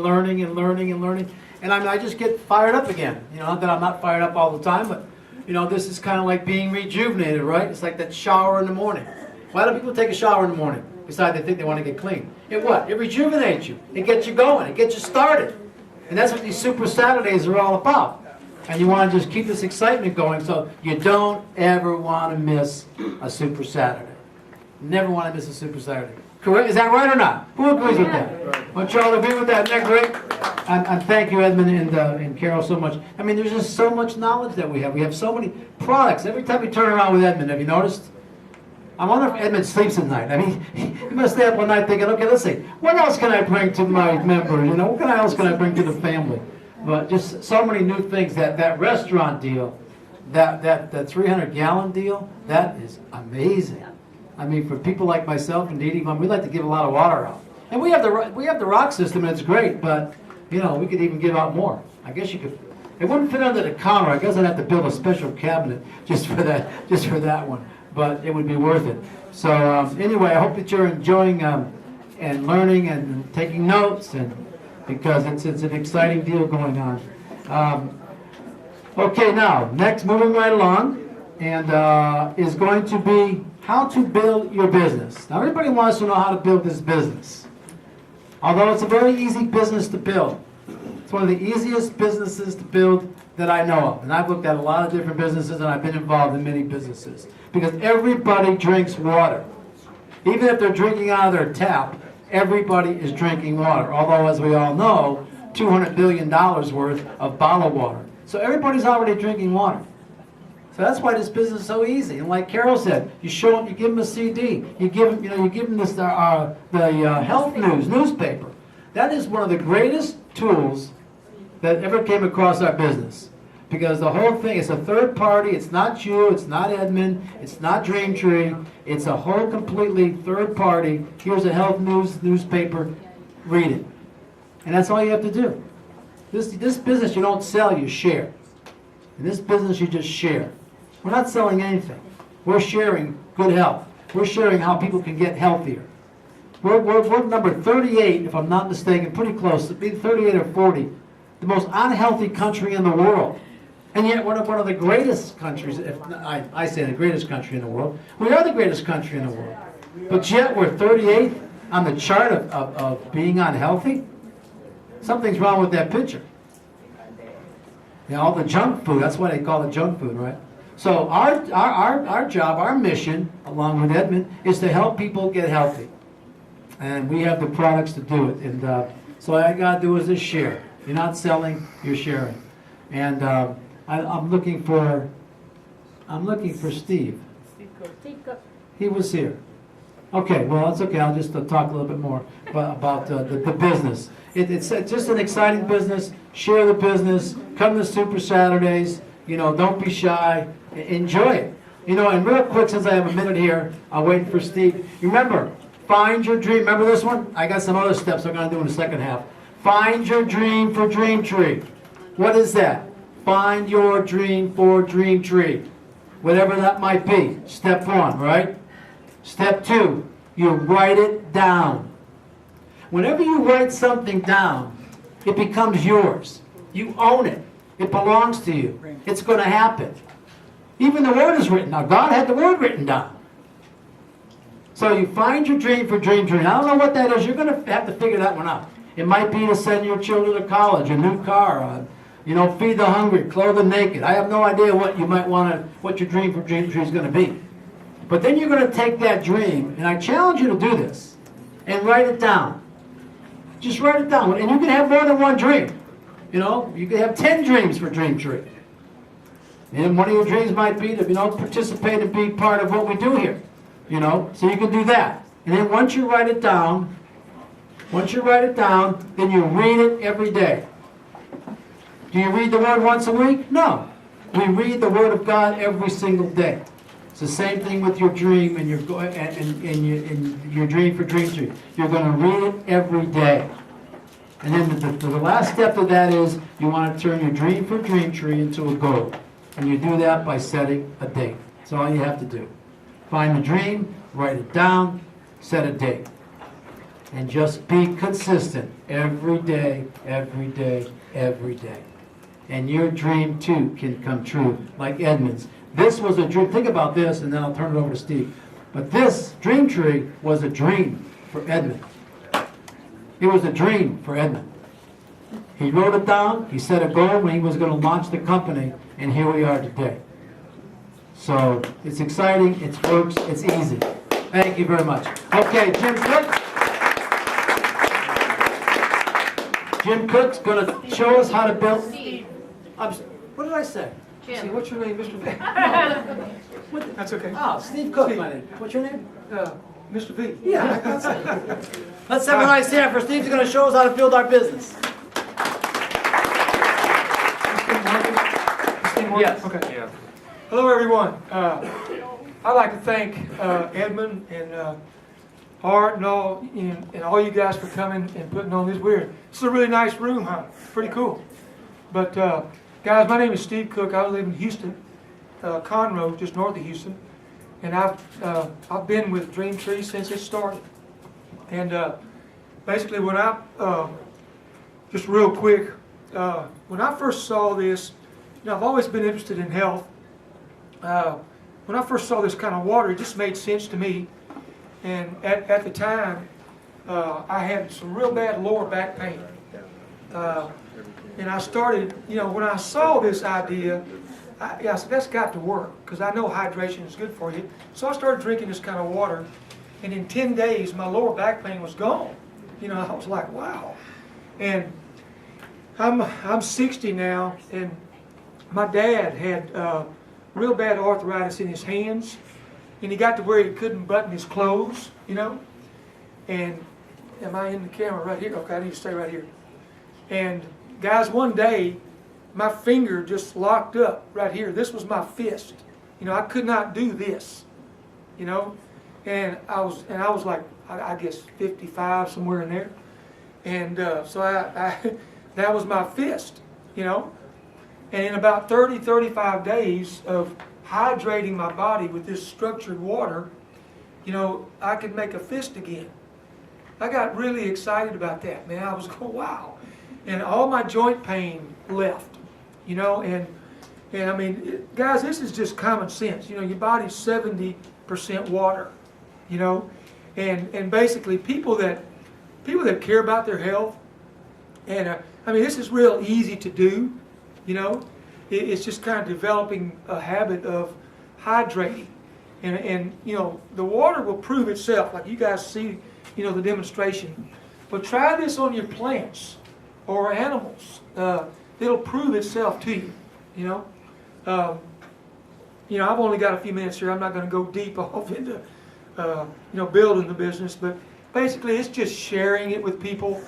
learning and learning and learning. And I mean, I just get fired up again. You know, not that I'm not fired up all the time, but, you know, this is kind of like being rejuvenated, right? It's like that shower in the morning. Why do people take a shower in the morning? Besides, they think they want to get clean. It what? It rejuvenates you. It gets you going. It gets you started. And that's what these Super Saturdays are all about. And you want to just keep this excitement going, so you don't ever want to miss a Super Saturday. Never want to miss a Super Saturday. Correct? Is that right or not? Who agrees with that? Want you all to agree with that? Isn't that great? And thank you, Edmund and Carol, so much. I mean, there's just so much knowledge that we have. We have so many products. Every time we turn around with Edmund, have you noticed? I wonder if Edmund sleeps at night. I mean, he must stay up all night thinking, okay, let's see, what else can I bring to my members? You know, what else can I bring to the family? But just so many new things. That restaurant deal, that 300-gallon deal, that is amazing. I mean, for people like myself and Dee Dee, we like to give a lot of water out. And we have the rock system, and it's great, but, you know, we could even give out more. I guess you could. It wouldn't fit under the counter. I guess I'd have to build a special cabinet just for that one. But it would be worth it. So anyway, I hope that you're enjoying and learning and taking notes, and because it's an exciting deal going on. Okay, now next, moving right along, and is going to be how to build your business. Now everybody wants to know how to build this business. Although it's a very easy business to build. It's one of the easiest businesses to build that I know of. And I've looked at a lot of different businesses, and I've been involved in many businesses. Because everybody drinks water. Even if they're drinking out of their tap, everybody is drinking water. Although, as we all know, $200 billion worth of bottled water. So everybody's already drinking water. So that's why this business is so easy. And like Carol said, you show them, you give them a CD, you give them this the health newspaper. That is one of the greatest tools that ever came across our business. Because the whole thing is a third party. It's not you, it's not Edmund, it's not Dreamtree. It's a whole completely third party. Here's a health newspaper. Read it. And that's all you have to do. This business you don't sell, you share. In this business you just share. We're not selling anything. We're sharing good health. We're sharing how people can get healthier. We're number 38, if I'm not mistaken, pretty close, to be 38 or 40, the most unhealthy country in the world. And yet we're one of the greatest countries, if I say the greatest country in the world. We are the greatest country in the world. But yet we're 38th on the chart of being unhealthy. Something's wrong with that picture. You know, all the junk food, that's why they call it junk food, right? So our job, our mission, along with Edmund, is to help people get healthy. And we have the products to do it. And so all I got to do is just share. You're not selling, you're sharing. And I'm looking for Steve. He was here. Okay, well, that's okay. I'll just talk a little bit more about the business. It's just an exciting business. Share the business. Come to Super Saturdays. You know, don't be shy. Enjoy it. You know, and real quick, since I have a minute here, I'm waiting for Steve. Remember, find your dream. Remember this one? I got some other steps I'm going to do in the second half. Find your dream for Dreamtree. What is that? Find your dream for Dreamtree. Whatever that might be. Step 1, right? Step 2, you write it down. Whenever you write something down, it becomes yours. You own it. It belongs to you. It's going to happen. Even the word is written down. God had the word written down. So you find your dream for Dreamtree. I don't know what that is. You're going to have to figure that one out. It might be to send your children to college, a new car, feed the hungry, clothe the naked. I have no idea what you might want to, what your dream for Dreamtree is going to be. But then you're going to take that dream, and I challenge you to do this, and write it down. Just write it down. And you can have more than one dream. You know, you can have 10 dreams for Dreamtree. And one of your dreams might be to, participate and be part of what we do here. So you can do that. And then once you write it down, then you read it every day. Do you read the Word once a week? No. We read the Word of God every single day. It's the same thing with your dream and your dream for Dreamtree. You're going to read it every day. And then the last step of that is you want to turn your dream for Dreamtree into a goal. And you do that by setting a date. That's all you have to do. Find the dream, write it down, set a date. and just be consistent every day, every day, every day. And your dream too can come true, like Edmund's. This was a dream. Think about this, and then I'll turn it over to Steve. But this dream tree was a dream for Edmund. It was a dream for Edmund. He wrote it down. He set a goal when he was going to launch the company, and here we are today. So it's exciting, it works, it's easy. Thank you very much. Okay, Jim Cook. Jim Cook's going to show us how to build. What did I say? Jim. See, what's your name, Mr. V? That's okay. Oh, Steve Cook, my name. What's your name? Mr. V. Yeah, that's it. Let's have a nice hand for Steve's going to show us how to build our business. Yes. Okay. Yeah. Hello, everyone. I'd like to thank Edmund and Art and all you guys for coming and putting on this. It's a really nice room, huh? Pretty cool. But guys, my name is Steve Cook. I live in Houston, Conroe, just north of Houston, and I've been with Dream Tree since it started. And basically, when I just real quick, when I first saw this. I've always been interested in health. When I first saw this kind of water, it just made sense to me. And at the time, I had some real bad lower back pain. And I started, when I saw this idea, I said, that's got to work, because I know hydration is good for you. So I started drinking this kind of water, and in 10 days, my lower back pain was gone. I was like, wow. And I'm 60 now, and my dad had real bad arthritis in his hands, and he got to where he couldn't button his clothes, And am I in the camera right here? Okay, I need to stay right here. And guys, one day, my finger just locked up right here. This was my fist. I could not do this, And I was like, I guess 55, somewhere in there. And so that was my fist, And in about 30, 35 days of hydrating my body with this structured water, I could make a fist again. I got really excited about that, man. I was going, wow. And all my joint pain left, and I mean, guys, this is just common sense. Your body's 70% water, and basically people that care about their health, and I mean, this is real easy to do. It's just kind of developing a habit of hydrating. And the water will prove itself, like you guys see, the demonstration. But try this on your plants or animals. It'll prove itself to you, I've only got a few minutes here. I'm not going to go deep off into, building the business. But basically, it's just sharing it with people.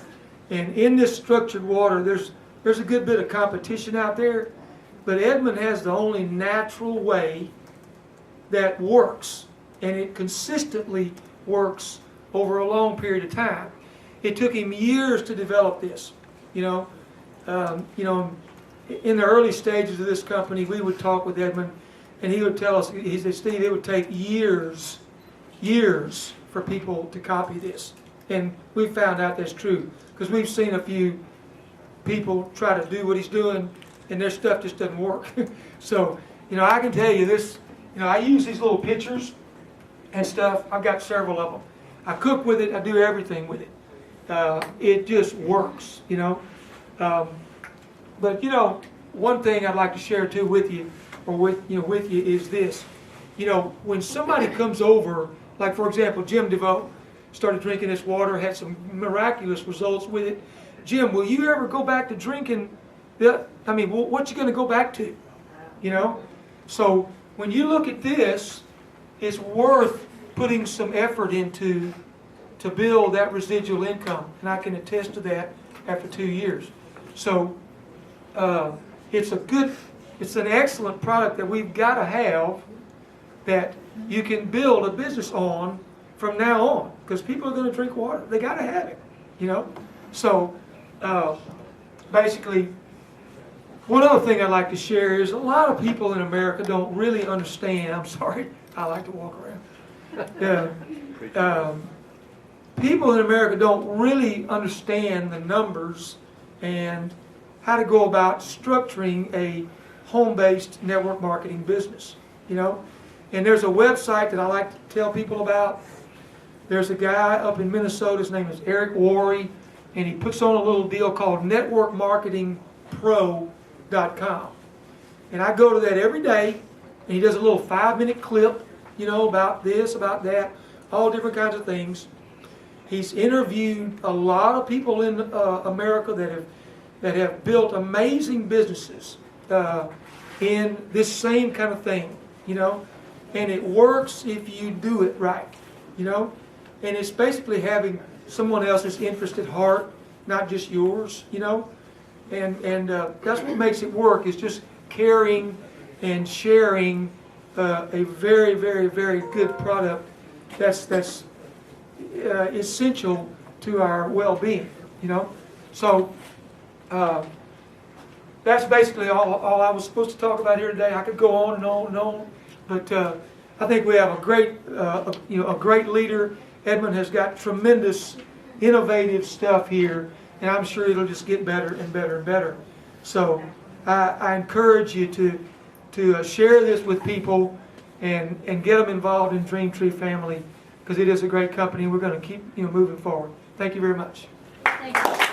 And in this structured water, there's a good bit of competition out there, but Edmund has the only natural way that works, and it consistently works over a long period of time. It took him years to develop this. In the early stages of this company, we would talk with Edmund, and he would tell us, he said, Steve, it would take years for people to copy this. And we found out that's true, because we've seen a few people try to do what he's doing, and their stuff just doesn't work. So, I can tell you this, I use these little pitchers and stuff. I've got several of them. I cook with it. I do everything with it. It just works, But, one thing I'd like to share too with you, or with you is this. When somebody comes over, like for example, Jim DeVoe started drinking this water, had some miraculous results with it. Jim, will you ever go back to drinking? What you going to go back to? So when you look at this, it's worth putting some effort into to build that residual income, and I can attest to that after 2 years. So it's an excellent product that we've got to have, that you can build a business on from now on, because people are going to drink water. They got to have it, So basically, one other thing I'd like to share is a lot of people in America don't really understand. I'm sorry, I like to walk around. people in America don't really understand the numbers and how to go about structuring a home-based network marketing business, you know. And there's a website that I like to tell people about. There's a guy up in Minnesota, his name is Eric Worre, and he puts on a little deal called networkmarketingpro.com. And I go to that every day, and he does a little 5-minute clip, you know, about this, about that, all different kinds of things. He's interviewed a lot of people in America that have built amazing businesses in this same kind of thing, you know. And it works if you do it right, you know. And it's basically having someone else's interest at heart, not just yours, you know. And that's what makes it work, is just caring and sharing a very, very, very good product that's essential to our well-being, you know. So that's basically all I was supposed to talk about here today. I could go on and on and on, but I think we have a great, a great leader. Edmund has got tremendous, innovative stuff here, and I'm sure it'll just get better and better and better. So I encourage you to share this with people and get them involved in Dream Tree Family, because it is a great company. We're going to keep moving forward. Thank you very much. Thank you.